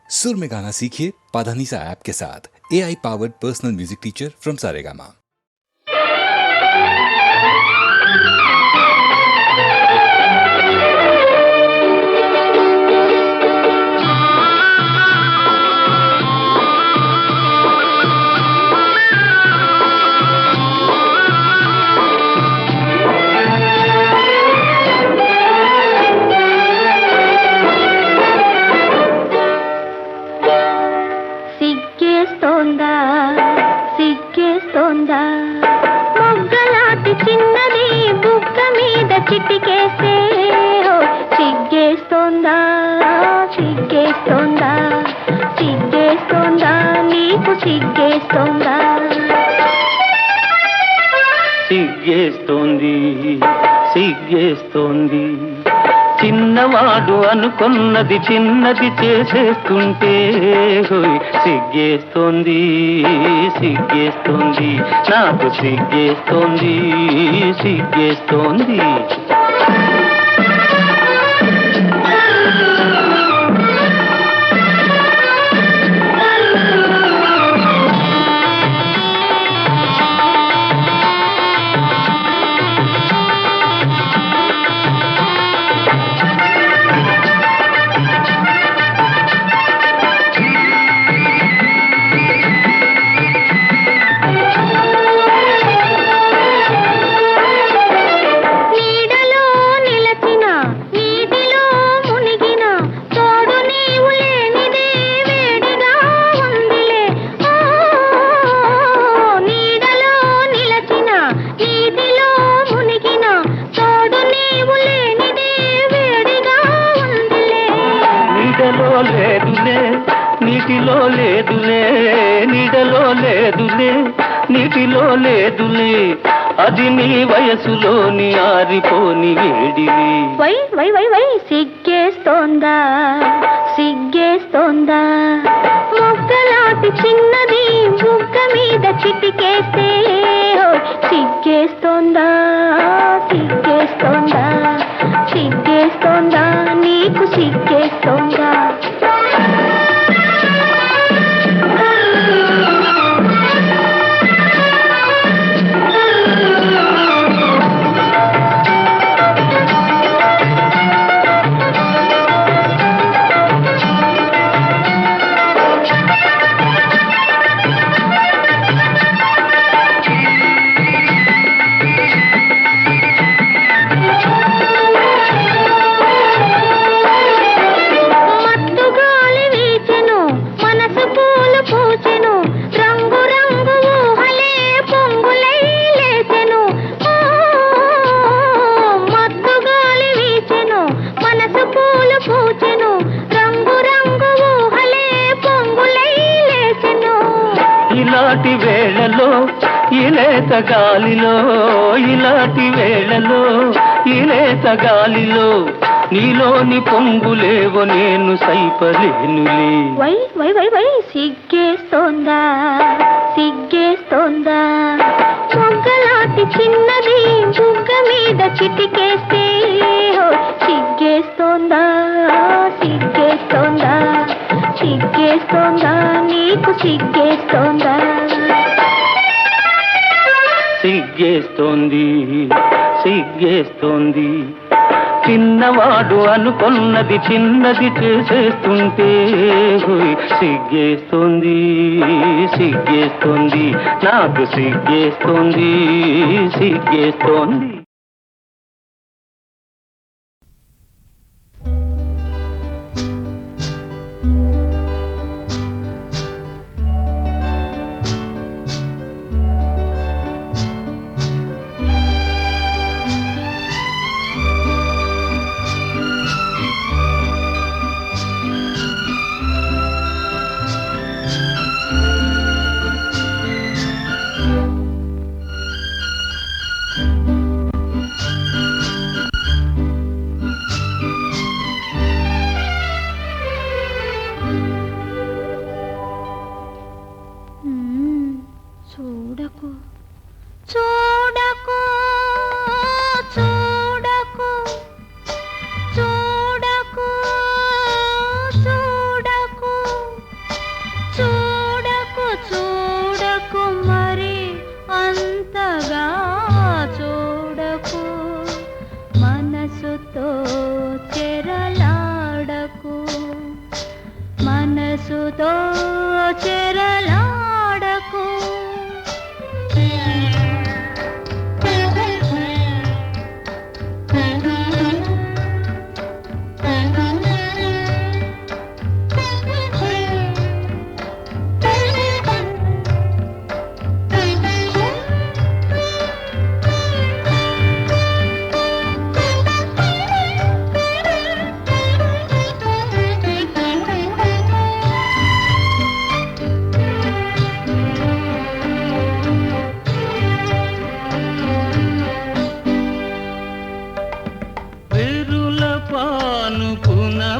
सुर में गाना सीखिए पाधानीसा ऐप के साथ। AI powered personal music teacher from Saregama. మొగ్గలాంటి చిన్నది బుగ్గ మీద చిటికేస్తే సిగ్గేస్తోందా సిగ్గేస్తోందా సిగ్గేస్తోందా నీకు సిగ్గేస్తోందా సిగ్గేస్తోంది సిగ్గేస్తోంది చిన్నవాడు అనుకున్నది చిన్నది చేసేస్తుంటే సిగ్గేస్తోంది సిగ్గేస్తోంది నాకు సిగ్గేస్తోంది సిగ్గేస్తోంది నీటిలో లేదులే నీడలో లేదులే నీటిలో లేదులే అది నీ వయసులోని ఆరిపోని వేడివి వై వై వై వై సిగ్గేస్తోందా సిగ్గేస్తోందా మొగ్గలాంటి చిన్నది బుగ్గ మీద చిటికేస్తే సిగ్గేస్తోందా సిగ్గేస్తోందా సిగ్గేస్తోందా నీకు సిగ్గేస్తోందా ఇలాంటి వేళలో ఇలేత గాలిలో ఇలాంటి వేళలో ఇలేత గాలిలో నీలోని పొంగులేవో నేను సైపలేనులే వై వై వై వై సిగ్గేస్తోందా సిగ్గేస్తోందా మొగ్గలాంటి చిన్నది బుగ్గ మీద చిటికేస్తే సిగ్గేస్తోందా సిగ్గేస్తోందా సిగ్గేస్తోందా నీకు సిగ్గేస్తోందా సిగ్గేస్తోంది సిగ్గేస్తోంది చిన్నవాడు అనుకున్నది చిన్నది చేసేస్తుంటే సిగ్గేస్తోంది సిగ్గేస్తోంది నాకు సిగ్గేస్తోంది సిగ్గేస్తోంది మనసుతో చెరలాడకు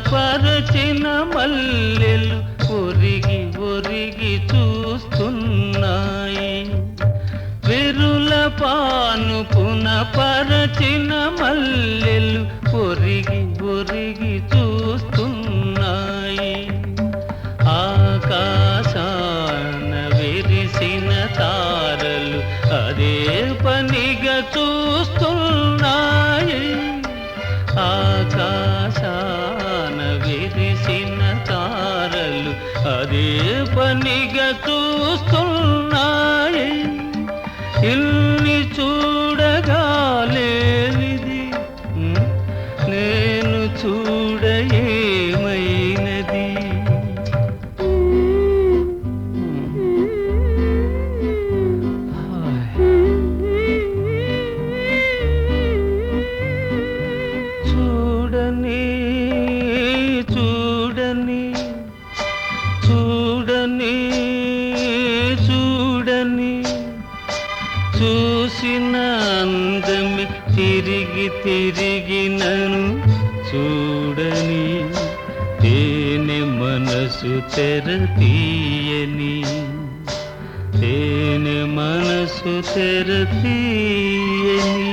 పరచిన మల్లెలు ఒరిగి ఒరిగి చూస్తున్నాయి వెరుల పానుపున పరచిన మల్లెలు ఒరిగి ఒరిగి చూస్తున్నాయి ఆకాశాన విరిసిన తారలు అదే పనిగా చూస్తున్నాయి ఆకాశాన విరిసిన తారలు అదే పనిగా చూస్తున్నాయి ఇల్ని చూడగాలేనిది నేను చూడ ఏమైనది చూడని చూడని చూడని చూడని చూసిన అందమి తిరిగి తిరిగి నన్ను చూడని తేనె మనసు తెర తీయని తేనె మనసు తెర తీయని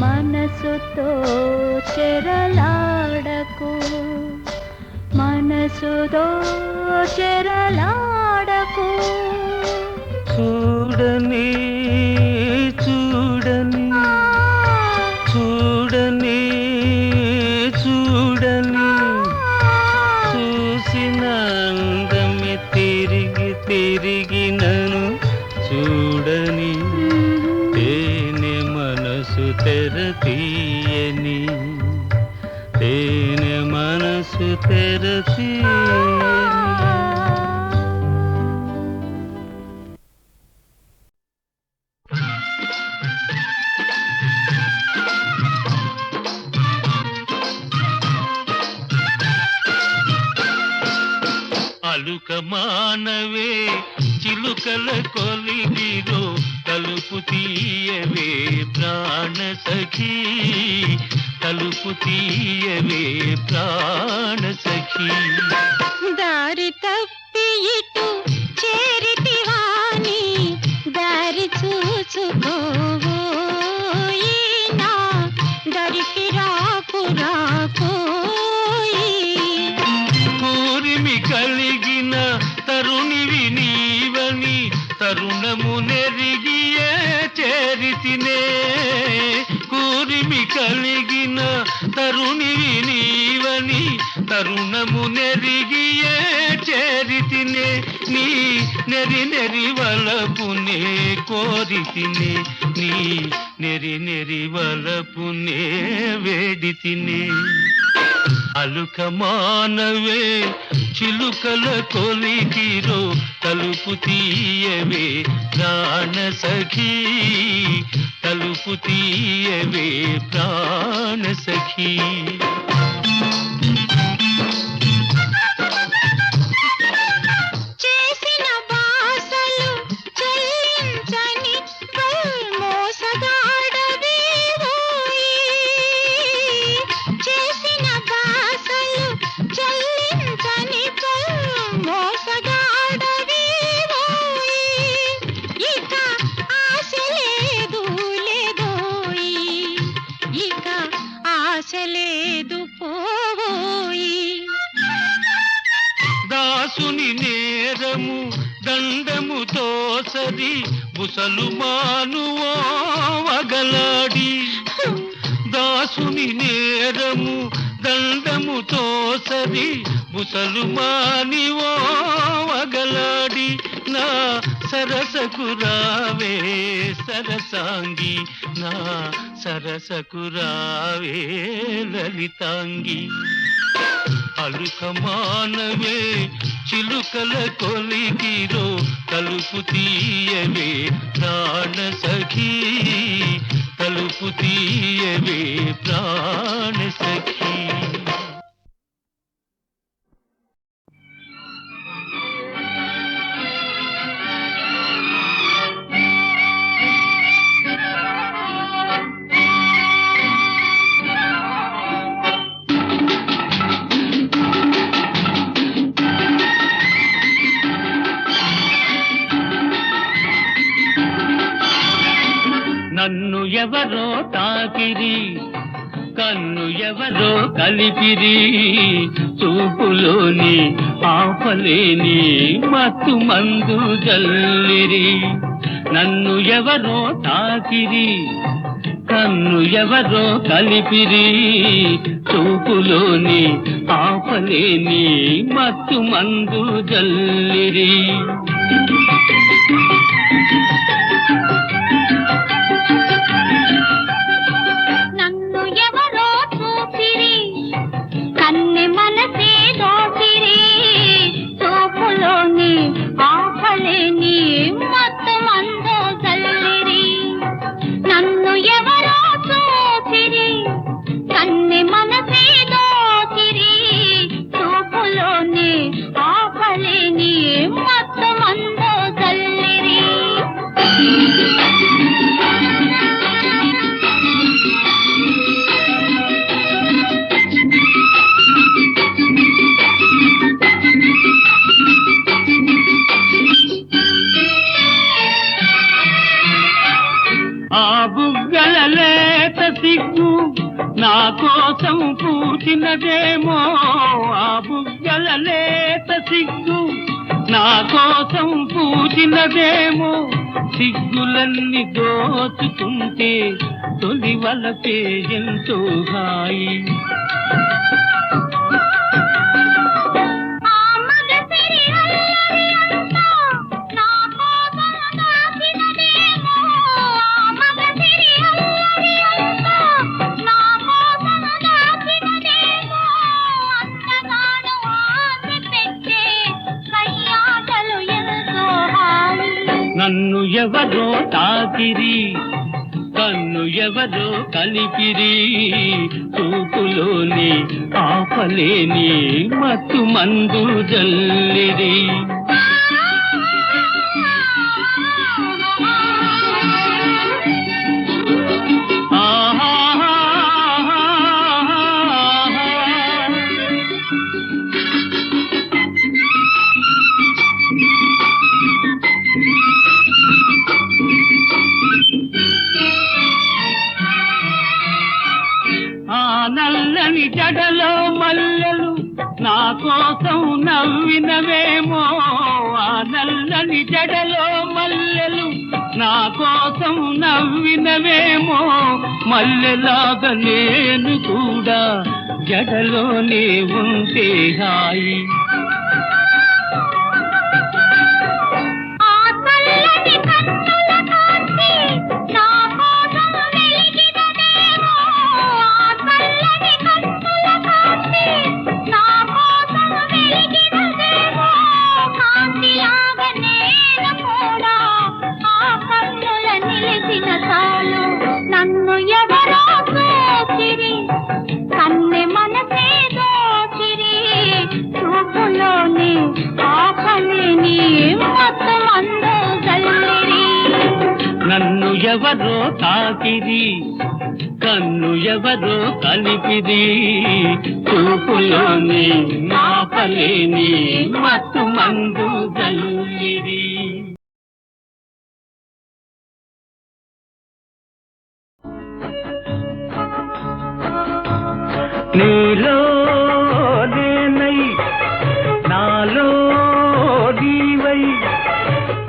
మనసుతో చెరలాడకు మనసుతో చెరలాడకు చూడని చూడని చూడని చూడని చూసిన అందమి తిరిగి తిరిగి నన్ను చూడని తేనె మనసు తెర తీయని తేనె మనసు తెర తీయని అలుక మానవే చిలుకల కొలిగిరో తలుపు తీయవే ప్రాణ సఖీ తలుపు తీయవే ప్రాణ సఖీ దారి తప్పి ఇటు చేరితివాని తరుణము నెరిగియే చేరితినే కూరిమి కలిగిన తరుణివి నీవని తరుణము నెరిగియే చేరితినే నీ నెరి నెరి వలపునే కోరితినే నీ నెరి నెరి వలపునే వేడితినే అలుక మానవే చిలుకల కొలికిరో తలుపు తీయవే ప్రాణ సఖీ తలుపు తీయవే ప్రాణ సఖీ దాసుని నేరము దండముతో సరి బుసలు మానువో వగలాడి దాసుని నేరము దండముతో సరి బుసలు మానివో వగలాడి నా సరసకు రావే సరసాంగి నా సరసకు రావే లలితాంగి అలుక మానవే చిలుకల కొలికిరో తలుపు తీయవే ప్రాణ సఖీ తలుపు తీయవే ప్రాణ సఖీ నన్ను ఎవరో తాకిరి కన్ను ఎవరో కలిపిరి చూపులోని ఆపలేని మత్తు మందు జల్లిరి నన్ను ఎవరో తాకిరి కన్ను ఎవరో కలిపిరి చూపులోని ఆపలేని మత్తు మందు జల్లిరి నా కోసం పూచినదేమో ఆ బుగ్గల లేత సిగ్గు నా కోసం పూచినదేమో సిగ్గులన్నీ దోచుకుంటే తొలి వలపే ఎంతో హాయి నన్ను ఎవరో తాకిరి కన్ను ఎవరో కలిపిరి చూపులోని ఆపలేని మత్తు మందు జల్లిరి నల్లని జడలో మల్లెలు నా కోసం నవ్వినవేమో ఆ నల్లని జడలో మల్లెలు నా కోసం నవ్వినవేమో మల్లెలాగా నేను కూడా జడలోనే ఉంటే హాయి నన్ను ఎవరో చూచిరి కన్నె మనసే దోచిరి చూపులోని ఆకలిని మొత్తం అందు జల్లిరి నన్ను ఎవరో తాకిరి కన్ను ఎవరో కలిపిరి చూపులోని ఆకలిని మత్తు మందు జల్లిరి నీలో నేనై నాలో నీవై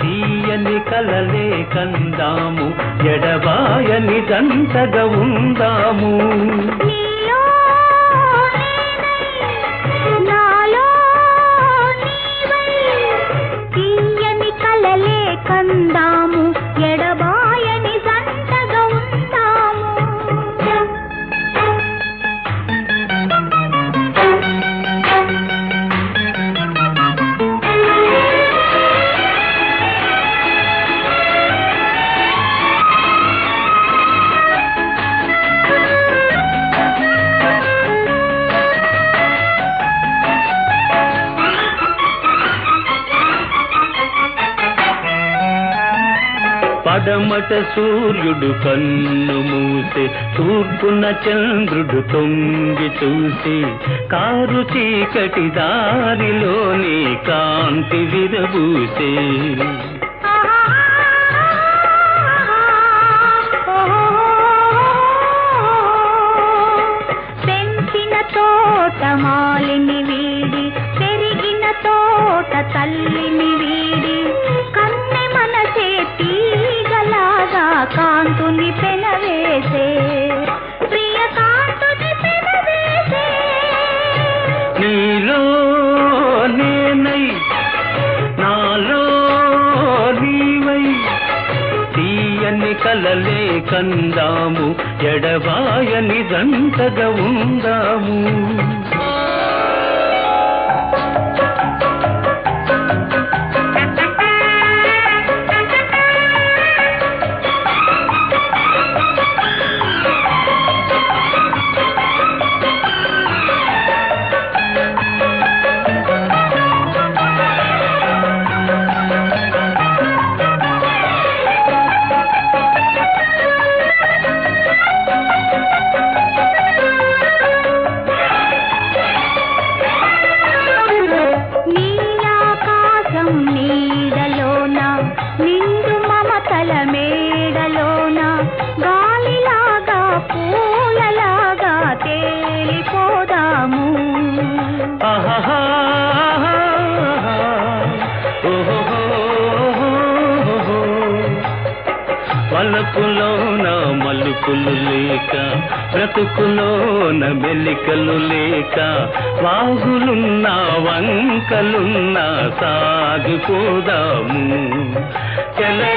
తీయని కలలే కందాము ఎడబాయని దంతగా ఉందాము నాలో నీవై తీయని కలలే కందాము ఎడబాయని జంటగా ఉందాము పడమట సూర్యుడు కన్ను మూసే తూర్పున చంద్రుడు తొంగి చూసి కారు చీకటి దారిలోని కాంతి విరబూసే పెంచిన తోట మాలిని వీడి పెరిగిన తోట తల్లిని వీడి కన్నె మనసే తీగలాగా కాంతుని పెనవేసే ప్రియ కాంతుని పెనవేసే నీలో నేనై నాలో నీవై తీయని కలలే కందాము ఎడబాయని దంతగా ఉందాము నీలాకాశం నీడలోన నిండు మమతల మేడలోన గాలిలాగా పూలలాగా తేలిపోదాము పలుకులోన మలుపులు లేక బ్రతుకులోన మెలికలు లేక వాగులున్నా వంకలున్నా సాగిపోదాము చెలరేగిపోదాము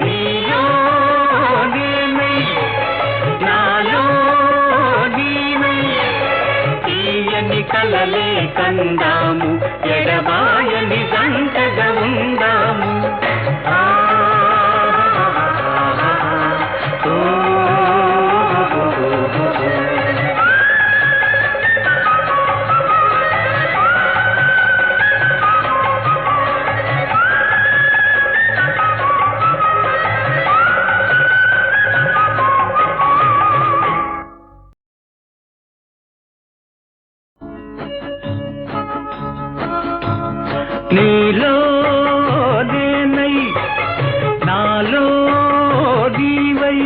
నీలో నేనై నాలో నీవై తీయని కలలే కందాము ఎడబాయని జంటగా ఉందాము నీలో నేనై నాలో నీవై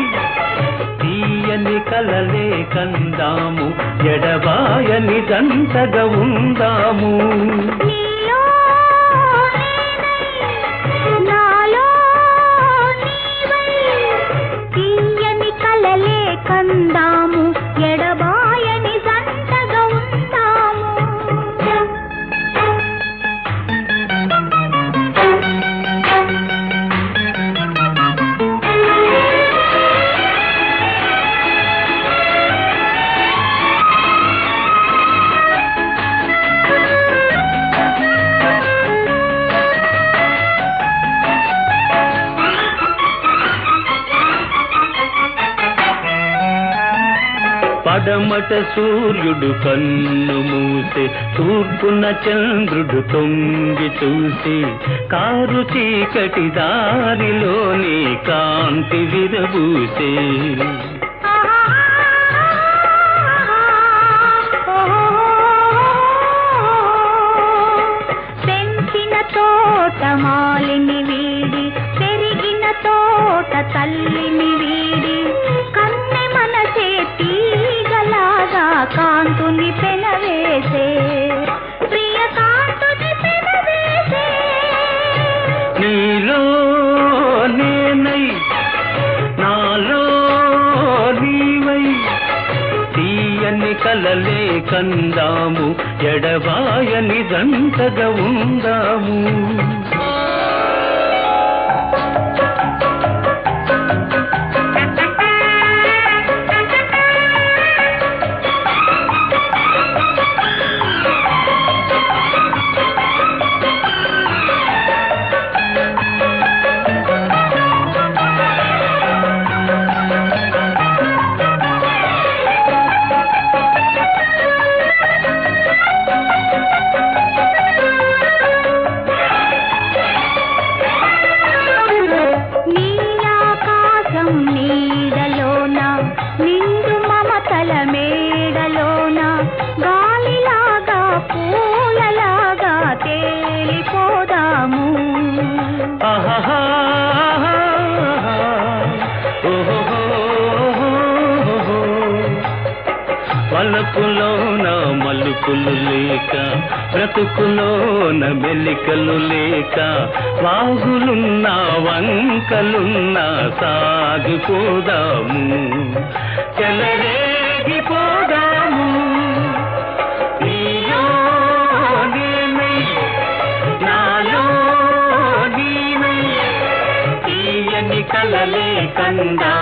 తీయని కలలే కందాము ఎడబాయని జంటగా ఉందాము నీలో పడమట సూర్యుడు కన్ను మూసే తూర్పున చంద్రుడు తొంగి చూసి కారు చీకటి దారిలోని కాంతి విరబూసే పెంచిన తోట మాలిని వీడి పెరిగిన తోట తల్లిని వీడి కన్నె మనసే తీగలాగా కాంతుని పెనవేసే ప్రియ కాంతుని పెనవేసే నీలో నేనై నాలో నీవై తీయని కలలే కందాము ఎడబాయని జంటగా ఉందాము నీలాకాశం నీడలోన నిండు మమతల మేడలోన గాలిలాగా పూలలాగా తేలిపోదాము ఆహాహా ఓహోహోహోహో. వలపులోన మలుపులు లేక బ్రతుకులోన మెలికలు లేక వాగులున్నా వంకలున్నా సాగిపోదాము చెలరేగిపోదాము నీలో నేనై నాలో నీవై తీయని కలలే కందా